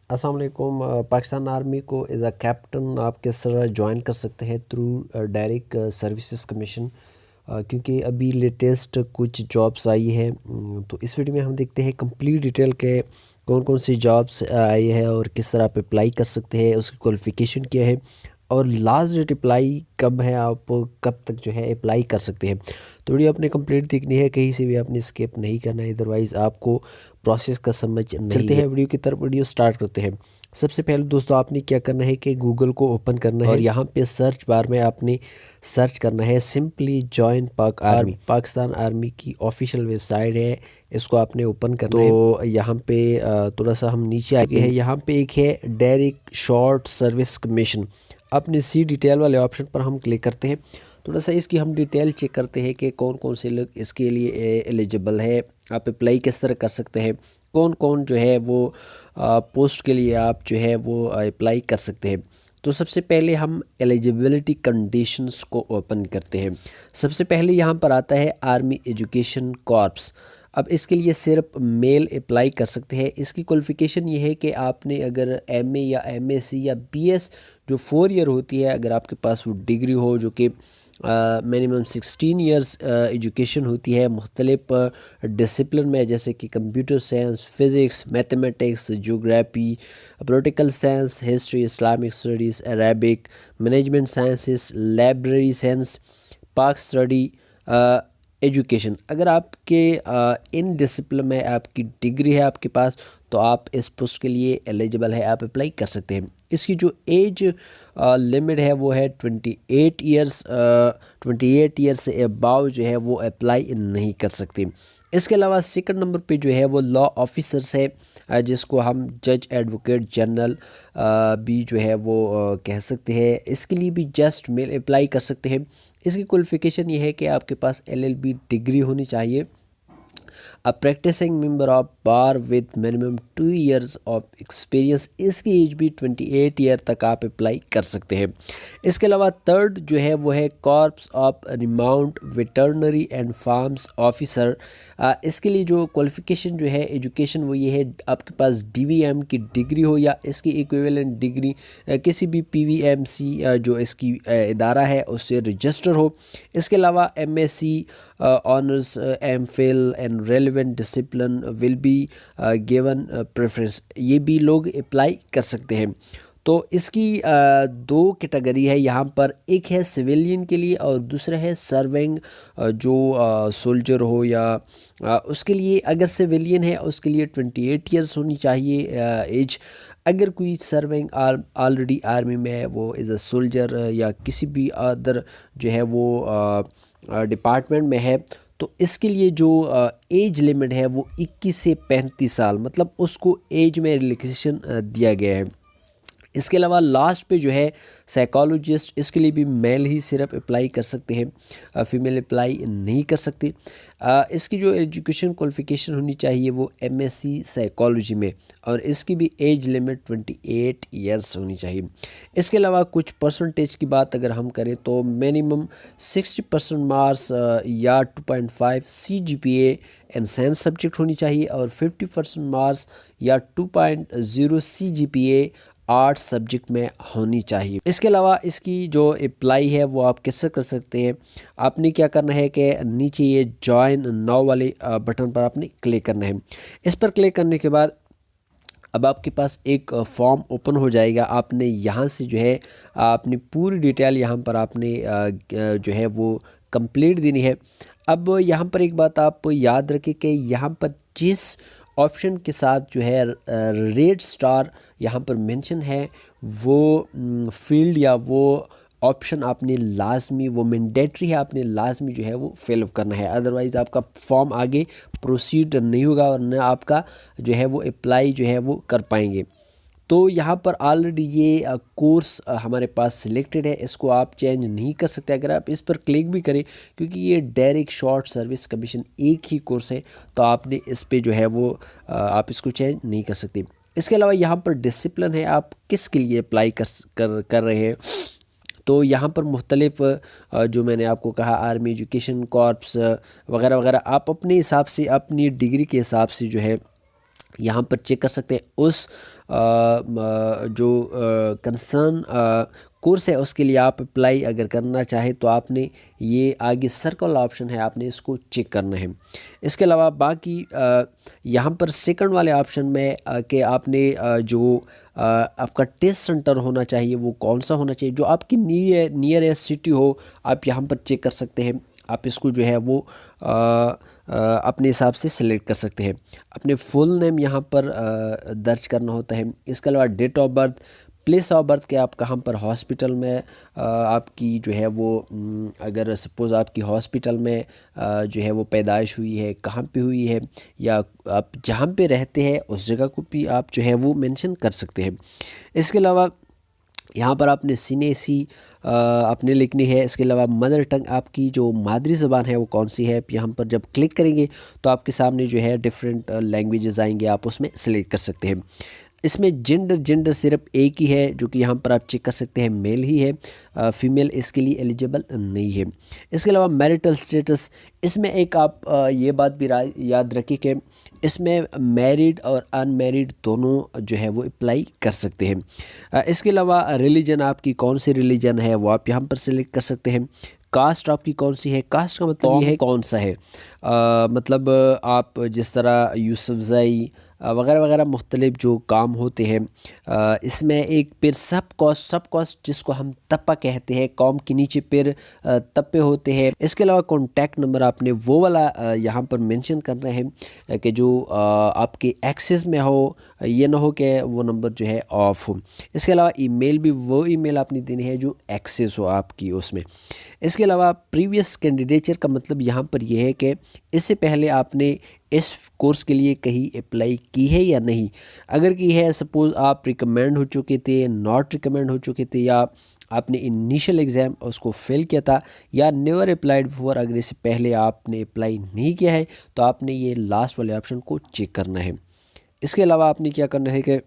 अस्सलाम वालेकुम। पाकिस्तान आर्मी को एज अ कैप्टन आप किस तरह ज्वाइन कर सकते हैं थ्रू डायरेक्ट सर्विसेज कमीशन, क्योंकि अभी लेटेस्ट कुछ जॉब्स आई है। तो इस वीडियो में हम देखते हैं कंप्लीट डिटेल के कौन कौन सी जॉब्स आई है और किस तरह आप अप्लाई कर सकते हैं, उसकी क्वालिफ़िकेशन क्या है और लास्ट डेट अप्लाई कब है, आप कब तक जो है अप्लाई कर सकते हैं। तो वीडियो आपने कंप्लीट देखनी है, कहीं से भी आपने स्किप नहीं करना है, अदरवाइज़ आपको प्रोसेस का समझ नहीं चलते हैं वीडियो की तरफ। वीडियो स्टार्ट करते हैं। सबसे पहले दोस्तों आपने क्या करना है कि गूगल को ओपन करना है और यहाँ पे सर्च बार में आपने सर्च करना है सिंपली जॉइन पाक आर्मी। पाकिस्तान आर्मी की ऑफिशियल वेबसाइट है, इसको आपने ओपन करना है। तो यहाँ पे थोड़ा सा हम नीचे आ गए हैं, यहाँ पे एक है डायरेक्ट शॉर्ट सर्विस कमीशन। अपने सी डिटेल वाले ऑप्शन पर हम क्लिक करते हैं। थोड़ा सा इसकी हम डिटेल चेक करते हैं कि कौन कौन से लोग इसके लिए एलिजिबल है, आप अप्लाई किस तरह कर सकते हैं, कौन कौन जो है वो पोस्ट के लिए आप जो है वो अप्लाई कर सकते हैं। तो सबसे पहले हम एलिजिबिलिटी कंडीशंस को ओपन करते हैं। सबसे पहले यहाँ पर आता है आर्मी एजुकेशन कॉर्प्स। अब इसके लिए सिर्फ मेल अप्लाई कर सकते हैं। इसकी क्वालिफ़िकेशन ये है कि आपने अगर एमए या एमएससी या बीएस जो 4 ईयर होती है, अगर आपके पास वो डिग्री हो जो कि मिनिमम 16 ईयर्स एजुकेशन होती है मुख्तलिफ डिसिप्लिन में, जैसे कि computer science, physics, mathematics, geography, political science, history, Islamic studies, Arabic, management sciences, library science, पाक स्टडी एजुकेशन। अगर आपके इन डिसिप्लिन में आपकी डिग्री है आपके पास, तो आप इस पोस्ट के लिए एलिजिबल है, आप अप्लाई कर सकते हैं। इसकी जो एज लिमिट है वो है 28 ईयर्स। 28 ईयर्स से अबाव जो है वो अप्लाई नहीं कर सकते। इसके अलावा सेकंड नंबर पे जो है वो लॉ ऑफिसर्स है, जिसको हम जज एडवोकेट जनरल भी जो है वो कह सकते हैं। इसके लिए भी जस्ट मेल अप्लाई कर सकते हैं। इसकी क्वालिफ़िकेशन ये है कि आपके पास एलएलबी डिग्री होनी चाहिए। A practising member of bar with minimum 2 years of experience. इसकी एज भी 28 ईयर तक आप अप्लाई कर सकते हैं। इसके अलावा थर्ड जो है वो है corps of remount veterinary and farms officer. इसके लिए जो क्वालिफ़िकेशन जो है एजुकेशन वो ये है, आपके पास डीवीएम की डिग्री हो या इसकी इक्विवेलेंट डिग्री किसी भी पीवीएमसी जो इसकी इदारा है उससे रजिस्टर हो। इसके अलावा MSc honours MPhil and relevant discipline will be given preference, ये भी लोग अप्लाई कर सकते हैं। तो इसकी दो कैटेगरी है यहाँ पर, एक है सिविलियन के लिए और दूसरा है सर्विंग जो सोल्जर हो या उसके लिए। अगर सिविलियन है उसके लिए 28 ईयर्स होनी चाहिए एज। अगर कोई सर्विंग ऑलरेडी आर्मी में है, वो एज अ सोल्जर या किसी भी अदर जो है वो डिपार्टमेंट में है, तो इसके लिए जो एज लिमिट है वो 21 से 35 साल, मतलब उसको एज में रिलैक्सेशन दिया गया है। इसके अलावा लास्ट पे जो है साइकोलॉजिस्ट, इसके लिए भी मेल ही सिर्फ अप्लाई कर सकते हैं, फीमेल अप्लाई नहीं कर सकते। इसकी जो एजुकेशन क्वालिफ़िकेशन होनी चाहिए वो एमएससी साइकोलॉजी में, और इसकी भी एज लिमिट 28 ईयर्स होनी चाहिए। इसके अलावा कुछ परसेंटेज की बात अगर हम करें तो मिनिमम 60% मार्क्स या 2.5 CGPA इन साइंस सब्जेक्ट होनी चाहिए और 50% मार्क्स या 2.0 CGPA आर्ट्स सब्जेक्ट में होनी चाहिए। इसके अलावा इसकी जो अप्लाई है वो आप कैसे कर सकते हैं, आपने क्या करना है कि नीचे ये जॉइन नाउ वाले बटन पर आपने क्लिक करना है। इस पर क्लिक करने के बाद अब आपके पास एक फॉर्म ओपन हो जाएगा। आपने यहाँ से जो है अपनी पूरी डिटेल यहाँ पर आपने जो है वो कंप्लीट देनी है। अब यहाँ पर एक बात आप याद रखें कि यहाँ पर जिस ऑप्शन के साथ जो है रेड स्टार यहाँ पर मेंशन है, वो फील्ड या वो ऑप्शन आपने लाजमी, वो मैंडेटरी है, आपने लाजमी जो है वो फिलअप करना है। अदरवाइज़ आपका फॉर्म आगे प्रोसीड नहीं होगा और न आपका जो है वो अप्लाई जो है वो कर पाएंगे। तो यहाँ पर ऑलरेडी ये कोर्स हमारे पास सिलेक्टेड है, इसको आप चेंज नहीं कर सकते अगर आप इस पर क्लिक भी करें, क्योंकि ये डायरेक्ट शॉर्ट सर्विस कमीशन एक ही कोर्स है, तो आपने इस पे जो है वो आप इसको चेंज नहीं कर सकते। इसके अलावा यहाँ पर डिसिप्लिन है, आप किसके लिए अप्लाई कर रहे हैं। तो यहाँ पर मुख्तलिफ जो मैंने आपको कहा आर्मी एजुकेशन कॉर्प्स वगैरह वगैरह, आप अपने हिसाब से अपनी डिग्री के हिसाब से जो है यहाँ पर चेक कर सकते हैं उस जो कंसर्न कोर्स है उसके लिए आप अप्लाई अगर करना चाहें तो आपने ये आगे सर्कल ऑप्शन है, आपने इसको चेक करना है। इसके अलावा बाकी यहाँ पर सेकंड वाले ऑप्शन में कि आपने जो आपका टेस्ट सेंटर होना चाहिए वो कौन सा होना चाहिए, जो आपकी नियरेस्ट सिटी हो, आप यहाँ पर चेक कर सकते हैं। आप इसको जो है वो अपने हिसाब से सिलेक्ट कर सकते हैं। अपने फुल नेम यहाँ पर दर्ज करना होता है। इसके अलावा date of birth, place of birth के आप कहाँ पर हॉस्पिटल में आपकी जो है वो अगर सपोज़ आपकी हॉस्पिटल में जो है वो पैदाइश हुई है, कहाँ पे हुई है, या आप जहाँ पे रहते हैं उस जगह को भी आप जो है वो मेंशन कर सकते हैं। इसके अलावा यहाँ पर आपने सीनेसी आपने लिखनी है। इसके अलावा मदर टंग, आपकी जो मादरी ज़बान है वो कौन सी है। यहाँ पर जब क्लिक करेंगे तो आपके सामने जो है डिफरेंट लैंग्वेजेस आएंगे, आप उसमें सेलेक्ट कर सकते हैं। इसमें जेंडर सिर्फ एक ही है, जो कि यहाँ पर आप चेक कर सकते हैं मेल ही है, फीमेल इसके लिए एलिजिबल नहीं है। इसके अलावा मैरिटल स्टेटस, इसमें एक आप ये बात भी याद रखें कि इसमें मैरिड और अनमैरिड दोनों जो है वो अप्लाई कर सकते हैं। इसके अलावा रिलीजन, आपकी कौन सी रिलीजन है वो आप यहाँ पर सेलेक्ट कर सकते हैं। कास्ट आपकी कौन सी है, कास्ट का मतलब ये है कौन सा है, मतलब आप जिस तरह यूसुफजई वगैरह वगैरह मुख्तलिफ जो काम होते हैं। इसमें एक फिर सब कॉस्ट जिसको हम तप्पा कहते हैं, कॉम के नीचे फिर तप्पे होते हैं। इसके अलावा कॉन्टैक्ट नंबर आपने वो वाला यहाँ पर मेंशन करना है कि जो आपके एक्सेस में हो, ये ना हो कि वो नंबर जो है ऑफ हो। इसके अलावा ईमेल भी वो ईमेल आपने देनी है जो एक्सेस हो आपकी उसमें। इसके अलावा प्रीवियस कैंडिडेचर का मतलब यहाँ पर यह है कि इससे पहले आपने इस कोर्स के लिए कहीं अप्लाई की है या नहीं। अगर की है, सपोज़ आप रिकमेंड हो चुके थे, नॉट रिकमेंड हो चुके थे, या आपने इनिशियल एग्ज़ाम उसको फेल किया था, या नेवर अप्लाइड फॉर, अगर इससे पहले आपने अप्लाई नहीं किया है तो आपने ये लास्ट वाले ऑप्शन को चेक करना है। इसके अलावा आपने क्या करना है कि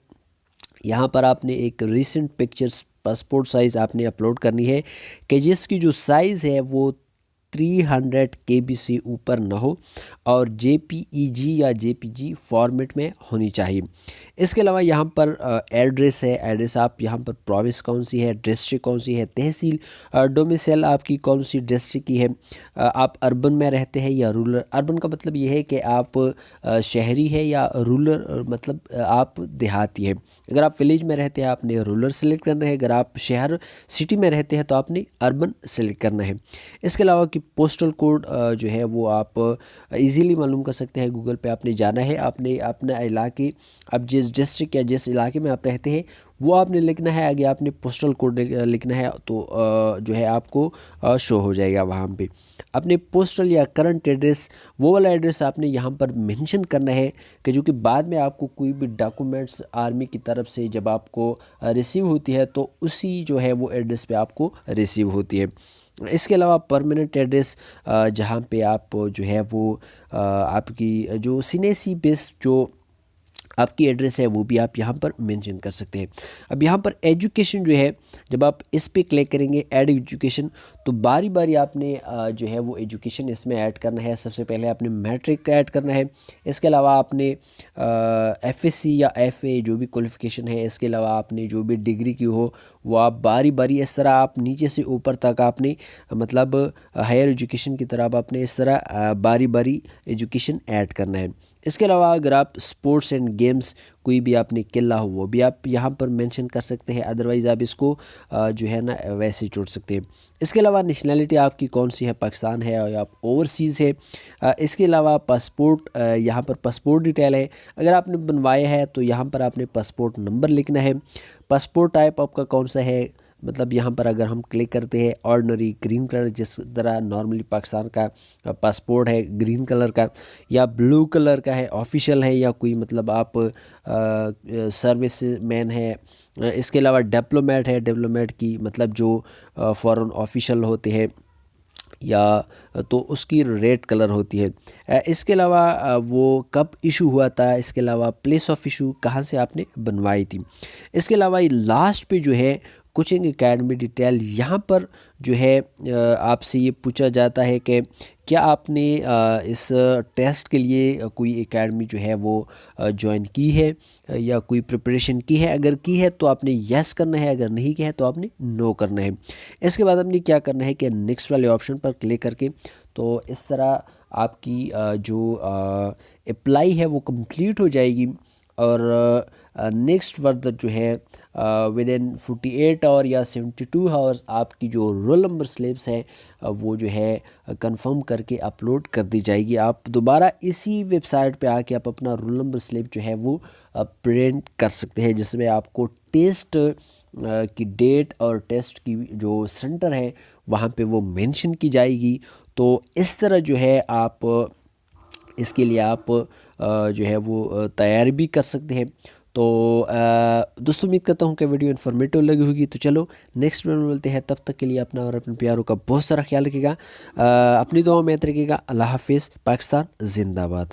यहाँ पर आपने एक रीसेंट पिक्चर्स पासपोर्ट साइज़ आपने अपलोड करनी है कि जिसकी जो साइज़ है वो 300 KB से ऊपर ना हो और JPEG या JPG फॉर्मेट में होनी चाहिए। इसके अलावा यहाँ पर एड्रेस है, एड्रेस आप यहाँ पर प्रोविंस कौन सी है, डिस्ट्रिक्ट कौन सी है, तहसील, डोमिसाइल आपकी कौन सी डिस्ट्रिक्ट की है, आप अर्बन में रहते हैं या रूरल। अर्बन का मतलब ये है कि आप शहरी है, या रूरल मतलब आप देहाती है। अगर आप विलेज में रहते हैं आपने रूरल सेलेक्ट करना है, अगर आप शहर सिटी में रहते हैं तो आपने अर्बन सेलेक्ट करना है। इसके अलावा कि पोस्टल कोड जो है वो आप इजीली मालूम कर सकते हैं, गूगल पे आपने जाना है, आपने अपना इलाके, अब जिस डिस्ट्रिक्ट या जिस इलाके में आप रहते हैं वो आपने लिखना है, आगे आपने पोस्टल कोड लिखना है तो जो है आपको शो हो जाएगा वहाँ पे। अपने पोस्टल या करंट एड्रेस, वो वाला एड्रेस आपने यहाँ पर मेंशन करना है कि जो कि बाद में आपको कोई भी डॉक्यूमेंट्स आर्मी की तरफ से जब आपको रिसीव होती है तो उसी जो है वो एड्रेस पे आपको रिसीव होती है। इसके अलावा परमानेंट एड्रेस, जहाँ पे आप जो है वो आपकी जो सीनेसी बेस जो आपकी एड्रेस है वो भी आप यहाँ पर मेंशन कर सकते हैं। अब यहाँ पर एजुकेशन जो है, जब आप इस पे क्लिक करेंगे ऐड एजुकेशन, तो बारी बारी आपने जो है वो एजुकेशन इसमें ऐड करना है। सबसे पहले आपने मैट्रिक का ऐड करना है। इसके अलावा आपने FSC या FA जो भी क्वालिफ़िकेशन है, इसके अलावा आपने जो भी डिग्री की हो वो आप बारी बारी इस तरह आप नीचे से ऊपर तक आपने मतलब हायर एजुकेशन की तरह आपने इस तरह बारी बारी एजुकेशन ऐड करना है। इसके अलावा अगर आप स्पोर्ट्स एंड गेम्स कोई भी आपने किला हो वो भी आप यहाँ पर मेंशन कर सकते हैं, अदरवाइज़ आप इसको जो है ना वैसे छोड़ सकते हैं। इसके अलावा नेशनैलिटी आपकी कौन सी है, पाकिस्तान है या आप ओवरसीज़ है। इसके अलावा पासपोर्ट, यहाँ पर पासपोर्ट डिटेल है, अगर आपने बनवाया है तो यहाँ पर आपने पासपोर्ट नंबर लिखना है। पासपोर्ट टाइप आपका कौन सा है, मतलब यहाँ पर अगर हम क्लिक करते हैं ऑर्डनरी ग्रीन कलर, जिस तरह नॉर्मली पाकिस्तान का पासपोर्ट है ग्रीन कलर का, या ब्लू कलर का है ऑफिशियल है, या कोई मतलब आप सर्विस मैन है। इसके अलावा डिप्लोमेट है, डिप्लोमेट की मतलब जो फॉरेन ऑफिशियल होते हैं, या तो उसकी रेड कलर होती है। इसके अलावा वो कब इशू हुआ था, इसके अलावा प्लेस ऑफ इशू कहाँ से आपने बनवाई थी। इसके अलावा ये लास्ट पे जो है कोचिंग एकेडमी डिटेल। यहाँ पर जो है आपसे ये पूछा जाता है कि क्या आपने इस टेस्ट के लिए कोई एकेडमी जो है वो ज्वाइन की है या कोई प्रिपरेशन की है। अगर की है तो आपने यस करना है, अगर नहीं की है तो आपने नो करना है। इसके बाद आपने क्या करना है कि नेक्स्ट वाले ऑप्शन पर क्लिक करके तो इस तरह आपकी जो अप्लाई है वो कंप्लीट हो जाएगी और नेक्स्ट फर्दर जो है विद इन 48 आवर या 72 आवर्स आपकी जो रोल नंबर स्लिप्स है वो जो है कंफर्म करके अपलोड कर दी जाएगी। आप दोबारा इसी वेबसाइट पे आके आप अपना रोल नंबर स्लिप जो है वो प्रिंट कर सकते हैं, जिसमें आपको टेस्ट की डेट और टेस्ट की जो सेंटर है वहाँ पे वो मेंशन की जाएगी। तो इस तरह जो है आप इसके लिए आप जो है वो तैयारी भी कर सकते हैं। तो दोस्तों उम्मीद करता हूँ कि वीडियो इन्फॉर्मेटिव लगी होगी। तो चलो नेक्स्ट वीडियो में मिलते हैं, तब तक के लिए अपना और अपने प्यारों का बहुत सारा ख्याल रखिएगा, अपनी दुआ में याद रखिएगा। अल्लाह हाफिज़। पाकिस्तान जिंदाबाद।